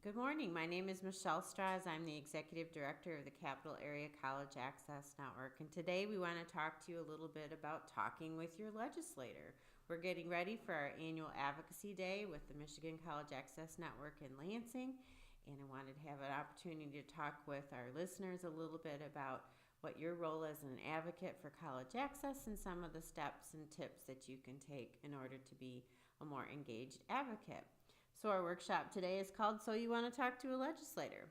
Good morning. My name is Michele Strasz. I'm the Executive Director of the Capital Area College Access Network. And today we want to talk to you a little bit about talking with your legislator. We're getting ready for our annual Advocacy Day with the Michigan College Access Network in Lansing. And I wanted to have an opportunity to talk with our listeners a little bit about what your role as an advocate for college access and some of the steps and tips that you can take in order to be a more engaged advocate. So our workshop today is called So You Want to Talk to a Legislator.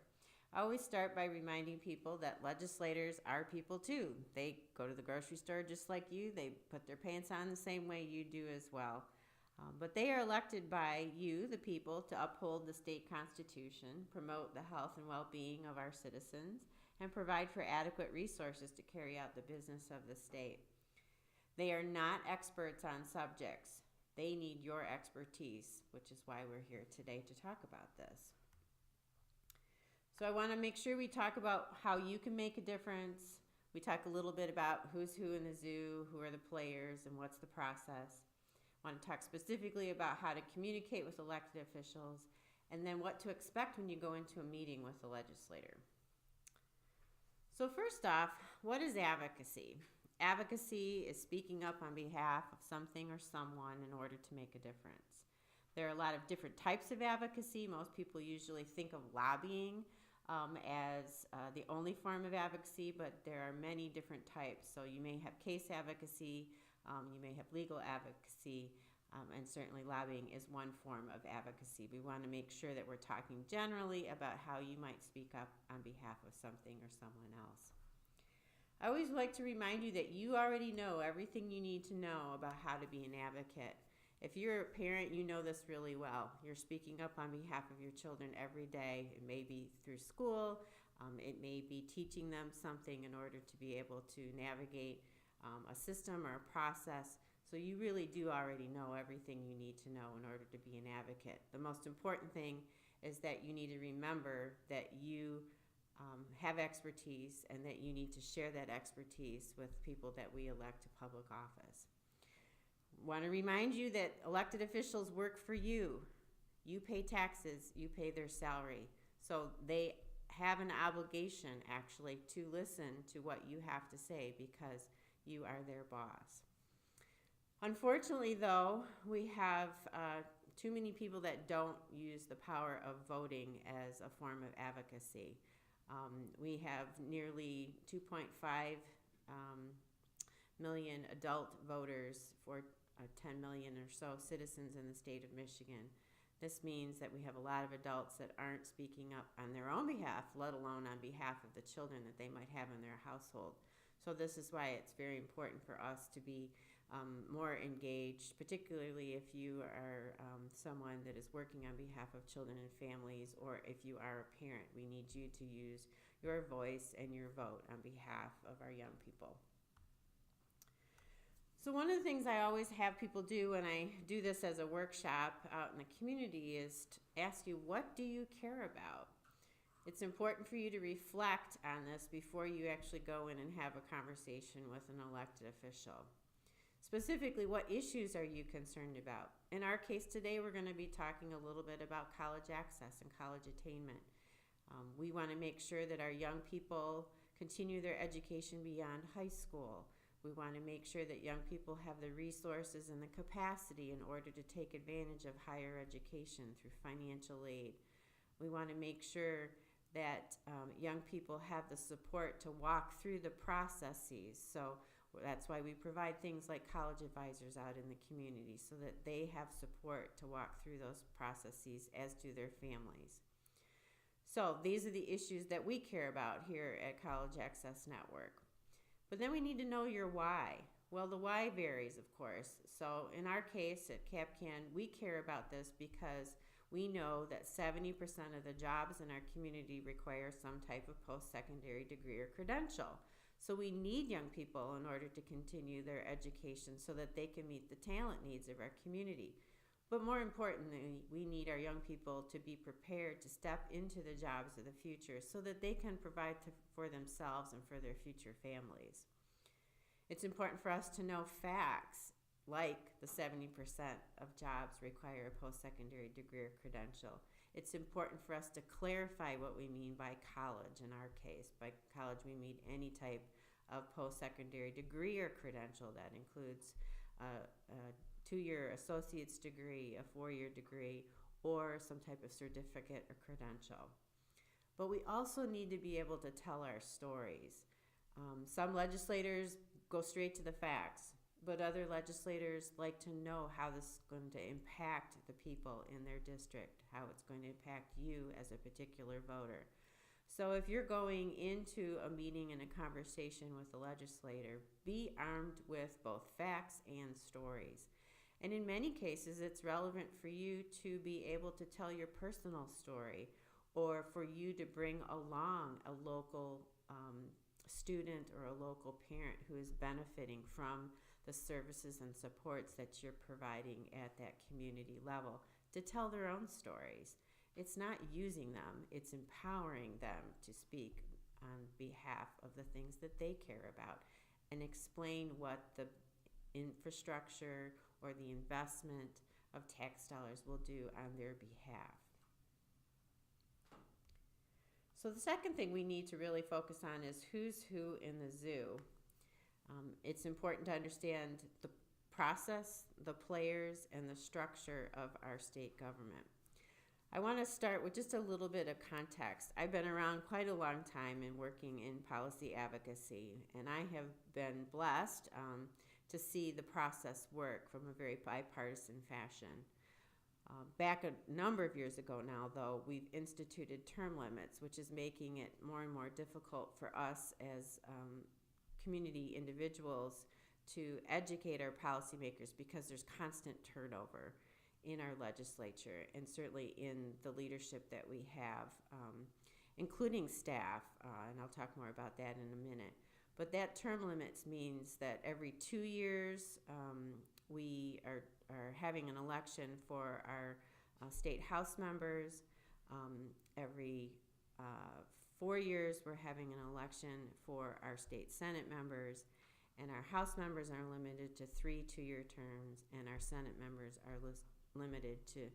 I always start by reminding people that legislators are people too. They go to the grocery store just like you. They put their pants on the same way you do as well. But they are elected by you, the people, to uphold the state constitution, promote the health and well-being of our citizens, and provide for adequate resources to carry out the business of the state. They are not experts on subjects. They need your expertise, which is why we're here today to talk about this. So I want to make sure we talk about how you can make a difference. We talk a little bit about who's who in the zoo, who are the players, and what's the process. I want to talk specifically about how to communicate with elected officials, and then what to expect when you go into a meeting with the legislator. So first off, what is advocacy? Advocacy is speaking up on behalf of something or someone in order to make a difference. There are a lot of different types of advocacy. Most people usually think of lobbying as the only form of advocacy, but there are many different types. So you may have case advocacy, you may have legal advocacy, and certainly lobbying is one form of advocacy. We want to make sure that we're talking generally about how you might speak up on behalf of something or someone else. I always like to remind you that you already know everything you need to know about how to be an advocate. If you're a parent, you know this really well. You're speaking up on behalf of your children every day. It may be through school. It may be teaching them something in order to be able to navigate a system or a process. So you really do already know everything you need to know in order to be an advocate. The most important thing is that you need to remember that you have expertise and that you need to share that expertise with people that we elect to public office. Want to remind you that elected officials work for you. You pay taxes, you pay their salary. So they have an obligation actually to listen to what you have to say because you are their boss. Unfortunately, though, we have too many people that don't use the power of voting as a form of advocacy. We have nearly 2.5 million adult voters for 10 million or so citizens in the state of Michigan. This means that we have a lot of adults that aren't speaking up on their own behalf, let alone on behalf of the children that they might have in their household. So this is why it's very important for us to be more engaged, particularly if you are someone that is working on behalf of children and families, or if you are a parent. We need you to use your voice and your vote on behalf of our young people. So one of the things I always have people do when I do this as a workshop out in the community is to ask you, what do you care about? It's important for you to reflect on this before you actually go in and have a conversation with an elected official. Specifically, what issues are you concerned about? In our case today, we're going to be talking a little bit about college access and college attainment. We want to make sure that our young people continue their education beyond high school. We want to make sure that young people have the resources and the capacity in order to take advantage of higher education through financial aid. We want to make sure that young people have the support to walk through the processes. So that's why we provide things like college advisors out in the community so that they have support to walk through those processes, as do their families. So these are the issues that we care about here at College Access Network. But then we need to know your why. Well, the why varies, of course. So in our case at CapCAN, we care about this because we know that 70% of the jobs in our community require some type of post-secondary degree or credential. So we need young people in order to continue their education so that they can meet the talent needs of our community. But more importantly, we need our young people to be prepared to step into the jobs of the future so that they can provide for themselves and for their future families. It's important for us to know facts like the 70% of jobs require a post-secondary degree or credential. It's important for us to clarify what we mean by college. In our case, by college we mean any type of post-secondary degree or credential that includes a two-year associate's degree, a four-year degree, or some type of certificate or credential. But we also need to be able to tell our stories. Some legislators go straight to the facts, but other legislators like to know how this is going to impact the people in their district, how it's going to impact you as a particular voter. So if you're going into a meeting and a conversation with a legislator, be armed with both facts and stories. And in many cases, it's relevant for you to be able to tell your personal story, or for you to bring along a local student or a local parent who is benefiting from the services and supports that you're providing at that community level, to tell their own stories. It's not using them, it's empowering them to speak on behalf of the things that they care about and explain what the infrastructure or the investment of tax dollars will do on their behalf. So the second thing we need to really focus on is who's who in the zoo. It's important to understand the process, the players, and the structure of our state government. I want to start with just a little bit of context. I've been around quite a long time in working in policy advocacy, and I have been blessed to see the process work from a very bipartisan fashion. Back a number of years ago now, though, we've instituted term limits, which is making it more and more difficult for us as community individuals to educate our policymakers, because there's constant turnover in our legislature and certainly in the leadership that we have, including staff, and I'll talk more about that in a minute. But that term limits means that every 2 years we are having an election for our state house members. Every 4 years we're having an election for our state senate members, and our house members are limited to 3 2-year terms, and our senate members are limited to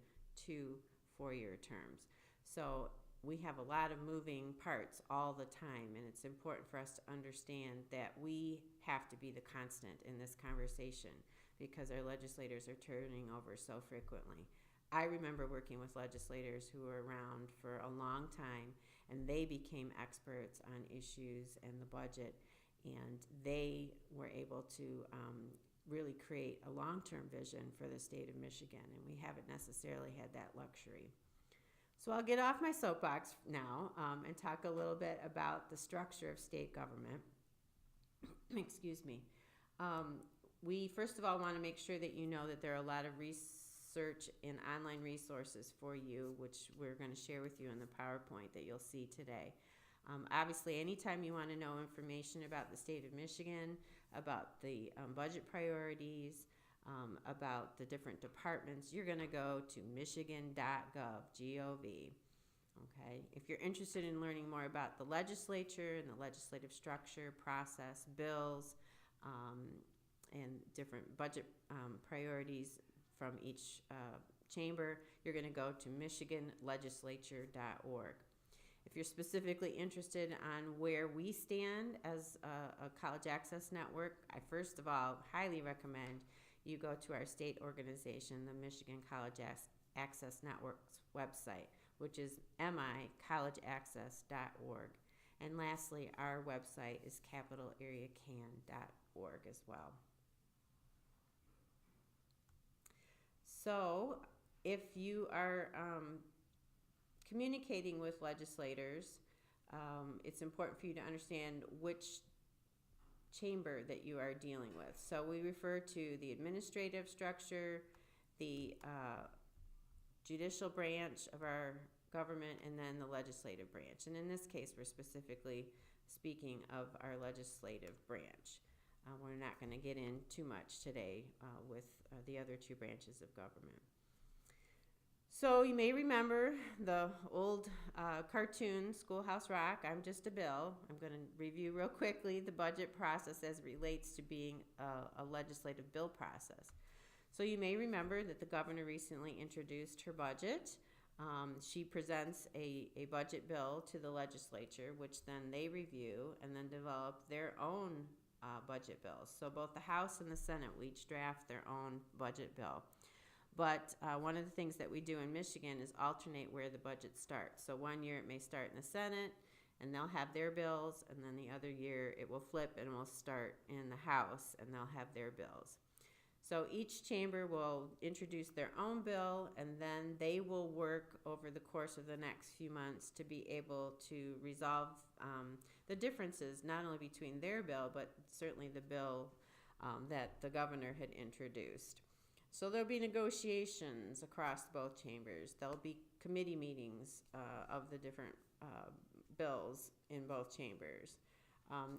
2 4-year terms. So we have a lot of moving parts all the time, and it's important for us to understand that we have to be the constant in this conversation because our legislators are turning over so frequently. I remember working with legislators who were around for a long time, and they became experts on issues and the budget, and they were able to really create a long-term vision for the state of Michigan, and we haven't necessarily had that luxury. So I'll get off my soapbox now and talk a little bit about the structure of state government. Excuse me. We first of all want to make sure that you know that there are a lot of research and online resources for you, which we're going to share with you in the PowerPoint that you'll see today. Obviously, anytime you want to know information about the state of Michigan, about the budget priorities, about the different departments, you're going to go to michigan.gov, G-O-V. Okay. If you're interested in learning more about the legislature and the legislative structure, process, bills, and different budget priorities from each chamber, you're going to go to michiganlegislature.org. If you're specifically interested on where we stand as a college access network, I first of all highly recommend you go to our state organization, the Michigan College Access Network's website, which is micollegeaccess.org. And lastly, our website is capitalareacan.org as well. So if you are communicating with legislators, it's important for you to understand which chamber that you are dealing with. So we refer to the administrative structure, the judicial branch of our government, and then the legislative branch. And in this case, we're specifically speaking of our legislative branch. We're not going to get in too much today with the other two branches of government. So you may remember the old cartoon, Schoolhouse Rock, I'm Just a Bill. I'm going to review real quickly the budget process as it relates to being a legislative bill process. So you may remember that the governor recently introduced her budget. She presents a budget bill to the legislature, which then they review and then develop their own budget bills. So both the House and the Senate will each draft their own budget bill. But one of the things that we do in Michigan is alternate where the budget starts. So one year it may start in the Senate, and they'll have their bills, and then the other year it will flip and will start in the House, and they'll have their bills. So each chamber will introduce their own bill, and then they will work over the course of the next few months to be able to resolve the differences, not only between their bill, but certainly the bill that the governor had introduced. So there'll be negotiations across both chambers. There'll be committee meetings of the different bills in both chambers.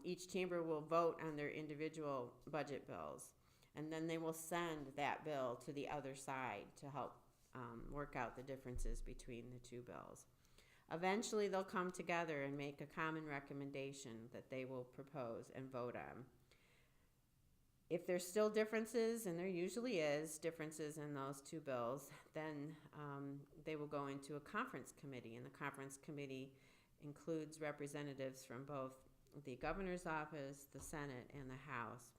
Each chamber will vote on their individual budget bills, and then they will send that bill to the other side to help work out the differences between the two bills. Eventually, they'll come together and make a common recommendation that they will propose and vote on. If there's still differences, and there usually is differences in those two bills, then they will go into a conference committee, and the conference committee includes representatives from both the governor's office, the Senate, and the House.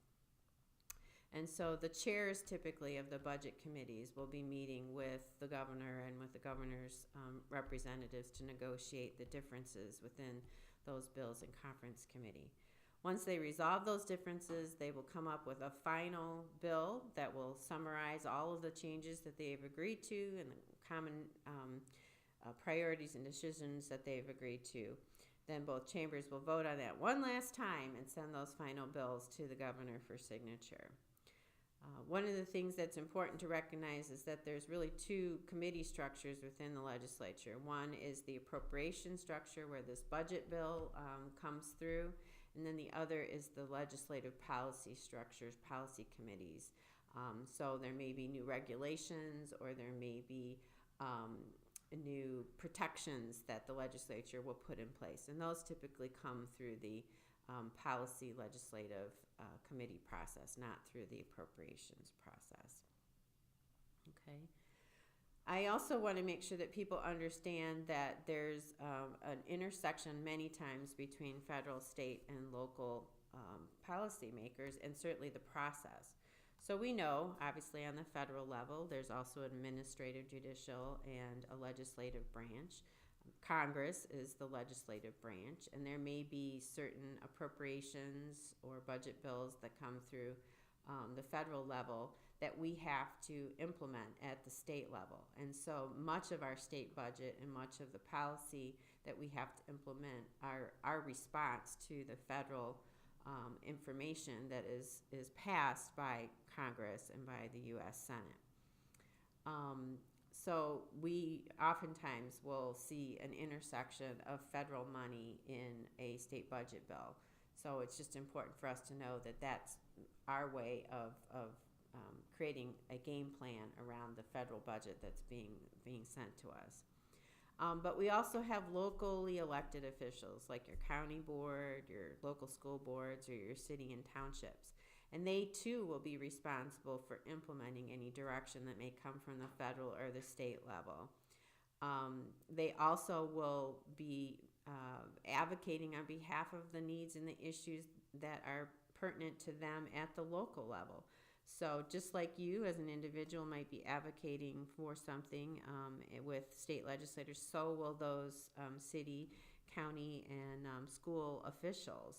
And so the chairs typically of the budget committees will be meeting with the governor and with the governor's representatives to negotiate the differences within those bills in conference committee. Once they resolve those differences, they will come up with a final bill that will summarize all of the changes that they've agreed to and the common priorities and decisions that they've agreed to. Then both chambers will vote on that one last time and send those final bills to the governor for signature. One of the things that's important to recognize is that there's really two committee structures within the legislature. One is the appropriation structure where this budget bill comes through, and then the other is the legislative policy structures, policy committees. So there may be new regulations, or there may be new protections that the legislature will put in place. And those typically come through the policy legislative committee process, not through the appropriations process. Okay. I also want to make sure that people understand that there's an intersection many times between federal, state, and local policymakers, and certainly the process. So we know, obviously, on the federal level, there's also an administrative, judicial, and a legislative branch. Congress is the legislative branch, and there may be certain appropriations or budget bills that come through the federal level that we have to implement at the state level. And so much of our state budget and much of the policy that we have to implement are our response to the federal information that is passed by Congress and by the U.S. Senate. So we oftentimes will see an intersection of federal money in a state budget bill. So it's just important for us to know that that's our way of creating a game plan around the federal budget that's being sent to us. But we also have locally elected officials like your county board, your local school boards, or your city and townships. And they too will be responsible for implementing any direction that may come from the federal or the state level. They also will be advocating on behalf of the needs and the issues that are pertinent to them at the local level. So just like you as an individual might be advocating for something with state legislators, so will those city, county, and school officials.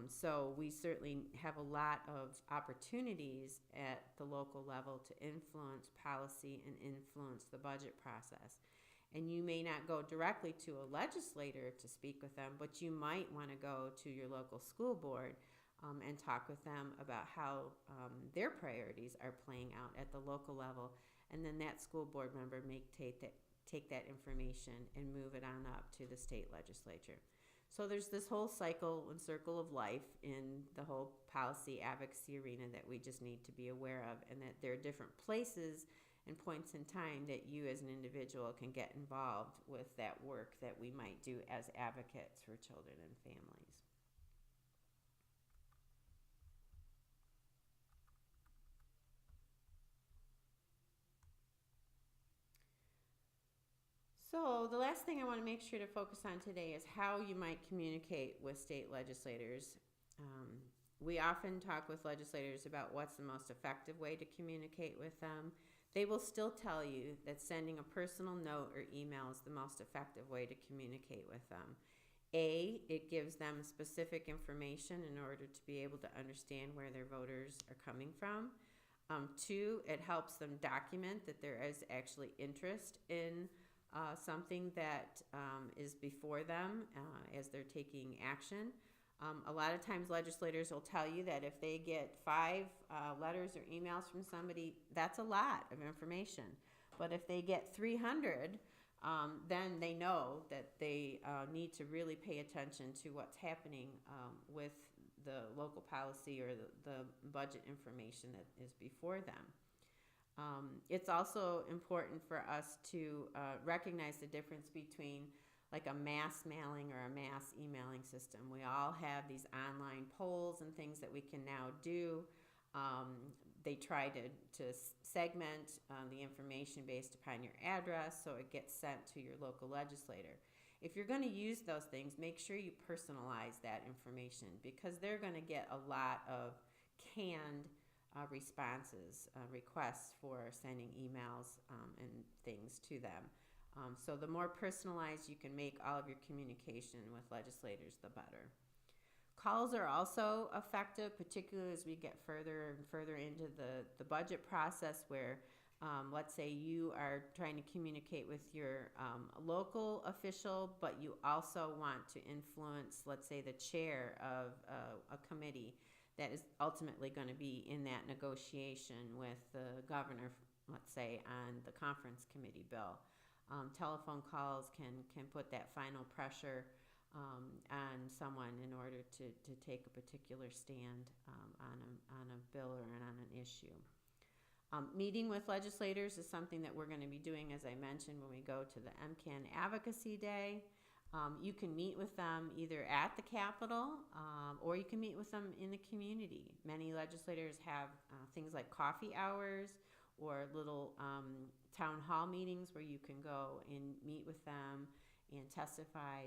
So we certainly have a lot of opportunities at the local level to influence policy and influence the budget process. And you may not go directly to a legislator to speak with them, but you might want to go to your local school board and talk with them about how their priorities are playing out at the local level. And then that school board member may take that information and move it on up to the state legislature. So there's this whole cycle and circle of life in the whole policy advocacy arena that we just need to be aware of, and that there are different places and points in time that you as an individual can get involved with that work that we might do as advocates for children and families. So the last thing I want to make sure to focus on today is how you might communicate with state legislators. Um, we often talk with legislators about what's the most effective way to communicate with them. They will still tell you that sending a personal note or email is the most effective way to communicate with them. It gives them specific information in order to be able to understand where their voters are coming from. Two, it helps them document that there is actually interest in something that is before them as they're taking action. A lot of times legislators will tell you that if they get 5 letters or emails from somebody, that's a lot of information. But if they get 300, then they know that they need to really pay attention to what's happening with the local policy or the budget information that is before them. It's also important for us to recognize the difference between like a mass mailing or a mass emailing system. We all have these online polls and things that we can now do. They try to segment the information based upon your address so it gets sent to your local legislator. If you're going to use those things, make sure you personalize that information because they're going to get a lot of canned responses, requests for sending emails and things to them. So the more personalized you can make all of your communication with legislators, the better. Calls are also effective, particularly as we get further and further into the budget process where let's say you are trying to communicate with your local official, but you also want to influence, let's say, the chair of a committee that is ultimately going to be in that negotiation with the governor, let's say, on the conference committee bill. Telephone calls can put that final pressure on someone in order to take a particular stand on a bill or on an issue. Meeting with legislators is something that we're going to be doing, as I mentioned, when we go to the CapCAN Advocacy Day. You can meet with them either at the Capitol or you can meet with them in the community. Many legislators have things like coffee hours or little town hall meetings where you can go and meet with them and testify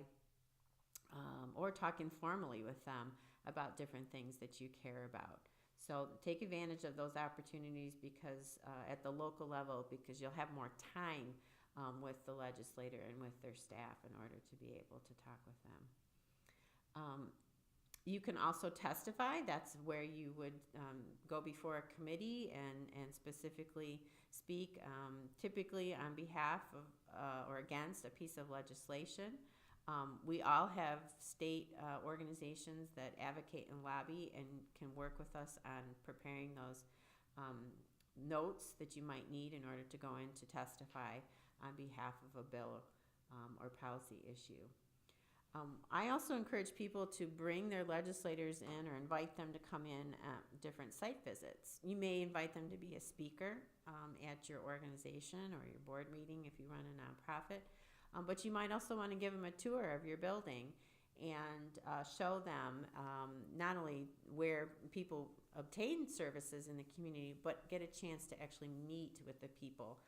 or talk informally with them about different things that you care about. So take advantage of those opportunities because at the local level, because you'll have more time with the legislator and with their staff in order to be able to talk with them. You can also testify. That's where you would go before a committee and specifically speak, typically on behalf of or against a piece of legislation. We all have state organizations that advocate and lobby and can work with us on preparing those notes that you might need in order to go in to testify on behalf of a bill or policy issue. I also encourage people to bring their legislators in or invite them to come in at different site visits. You may invite them to be a speaker at your organization or your board meeting if you run a nonprofit, but you might also want to give them a tour of your building and show them not only where people obtain services in the community, but get a chance to actually meet with the people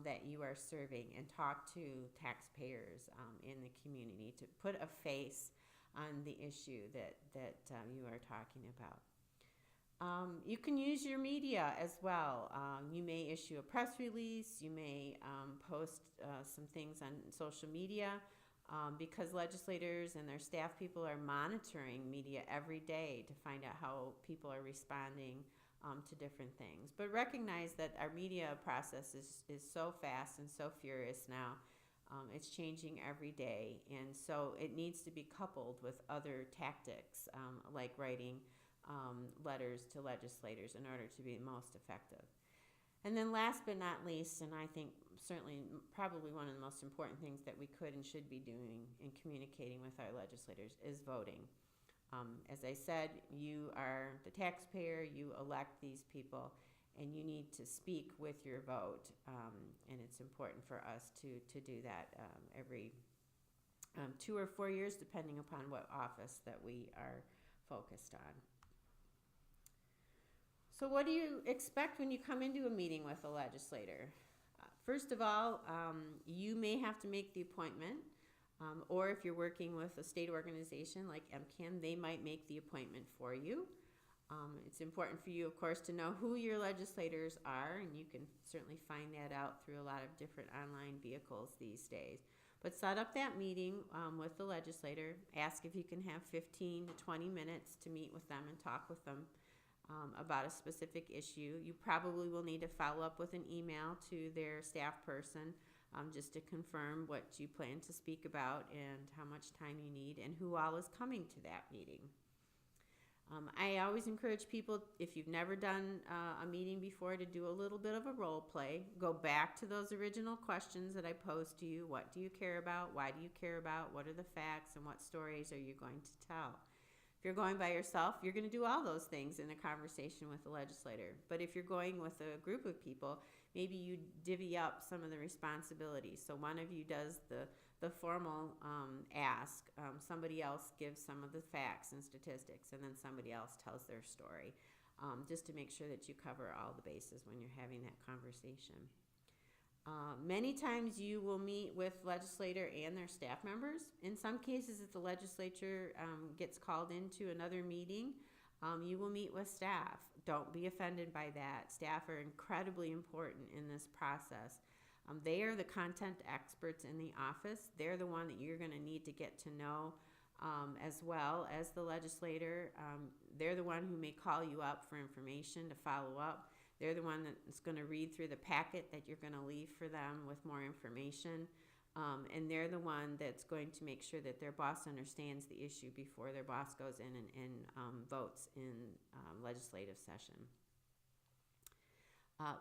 that you are serving and talk to taxpayers in the community to put a face on the issue that you are talking about. You can use your media as well. You may issue a press release. You may post some things on social media because legislators and their staff people are monitoring media every day to find out how people are responding to different things. But recognize that our media process is so fast and so furious now. It's changing every day, and so it needs to be coupled with other tactics like writing letters to legislators in order to be most effective. And then last but not least, and I think certainly probably one of the most important things that we could and should be doing in communicating with our legislators is voting. As I said, you are the taxpayer, you elect these people, and you need to speak with your vote. And it's important for us to do that every 2 or 4 years, depending upon what office that we are focused on. So what do you expect when you come into a meeting with a legislator? First of all, you may have to make the appointment, or if you're working with a state organization like MCAN, they might make the appointment for you. It's important for you, of course, to know who your legislators are, and you can certainly find that out through a lot of different online vehicles these days. But set up that meeting with the legislator. Ask if you can have 15 to 20 minutes to meet with them and talk with them about a specific issue. You probably will need to follow up with an email to their staff person just to confirm what you plan to speak about and how much time you need and who all is coming to that meeting. I always encourage people, if you've never done a meeting before, to do a little bit of a role play. Go back to those original questions that I posed to you. What do you care about? Why do you care about? What are the facts? And what stories are you going to tell? If you're going by yourself, you're going to do all those things in a conversation with the legislator. But if you're going with a group of people, maybe you divvy up some of the responsibilities. So one of you does the formal ask, somebody else gives some of the facts and statistics, and then somebody else tells their story, just to make sure that you cover all the bases when you're having that conversation. Many times you will meet with legislator and their staff members. In some cases, if the legislature gets called into another meeting, you will meet with staff. Don't be offended by that. Staff are incredibly important in this process. They are the content experts in the office. They're the one that you're going to need to get to know as well as the legislator. They're the one who may call you up for information to follow up. They're the one that's going to read through the packet that you're going to leave for them with more information. And they're the one that's going to make sure that their boss understands the issue before their boss goes in and votes in legislative session.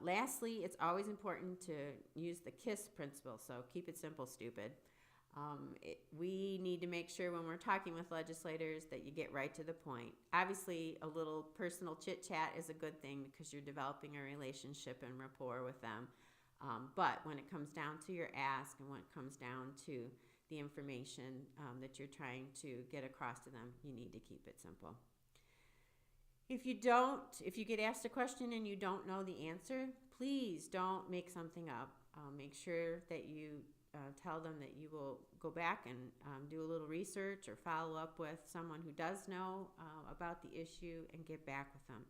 Lastly, it's always important to use the KISS principle, so keep it simple, stupid. We need to make sure when we're talking with legislators that you get right to the point. Obviously, a little personal chit-chat is a good thing because you're developing a relationship and rapport with them. But when it comes down to your ask and when it comes down to the information that you're trying to get across to them, you need to keep it simple. If you get asked a question and you don't know the answer, please don't make something up. Make sure that you tell them that you will go back and do a little research or follow up with someone who does know about the issue and get back with them.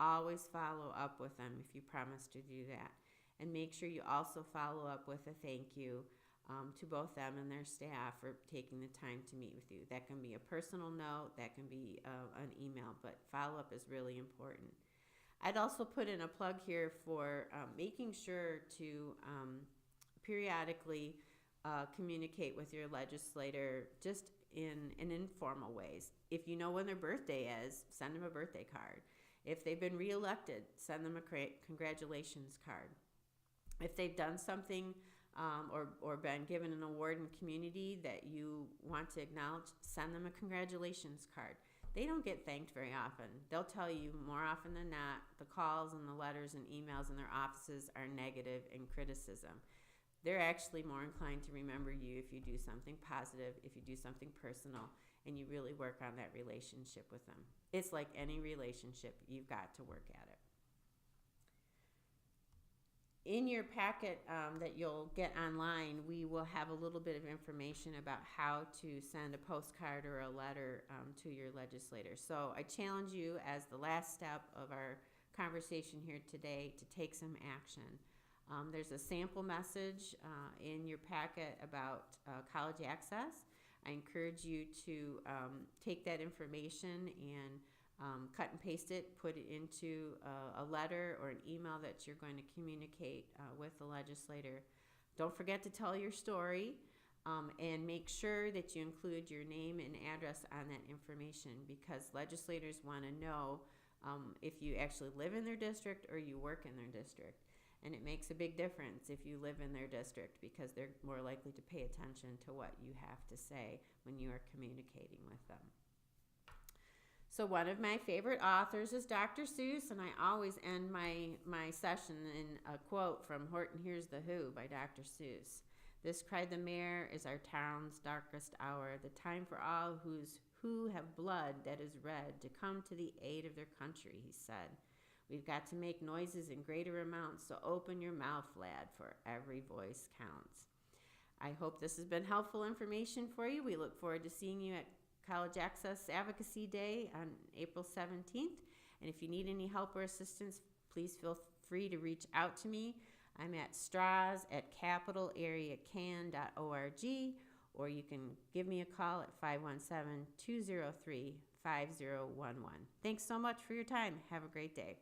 Always follow up with them if you promise to do that. And make sure you also follow up with a thank you to both them and their staff for taking the time to meet with you. That can be a personal note, that can be an email, but follow-up is really important. I'd also put in a plug here for making sure to periodically communicate with your legislator just in informal ways. If you know when their birthday is, send them a birthday card. If they've been reelected, send them a congratulations card. If they've done something or been given an award in community that you want to acknowledge, send them a congratulations card. They don't get thanked very often. They'll tell you more often than not, the calls and the letters and emails in their offices are negative and criticism. They're actually more inclined to remember you if you do something positive, if you do something personal, and you really work on that relationship with them. It's like any relationship, you've got to work at it. In your packet that you'll get online, we will have a little bit of information about how to send a postcard or a letter to your legislator. So I challenge you as the last step of our conversation here today to take some action. There's a sample message in your packet about college access. I encourage you to take that information and cut and paste it, put it into a letter or an email that you're going to communicate with the legislator. Don't forget to tell your story and make sure that you include your name and address on that information, because legislators want to know if you actually live in their district or you work in their district. And it makes a big difference if you live in their district, because they're more likely to pay attention to what you have to say when you are communicating with them. So one of my favorite authors is Dr. Seuss, and I always end my session in a quote from Horton Hears the Who by Dr. Seuss. This, cried the mayor, is our town's darkest hour, the time for all who have blood that is red to come to the aid of their country, he said. We've got to make noises in greater amounts, so open your mouth, lad, for every voice counts. I hope this has been helpful information for you. We look forward to seeing you at College Access Advocacy Day on April 17th. And if you need any help or assistance, please feel free to reach out to me. I'm at strasz@capitalareacan.org, or you can give me a call at 517-203-5011. Thanks so much for your time. Have a great day.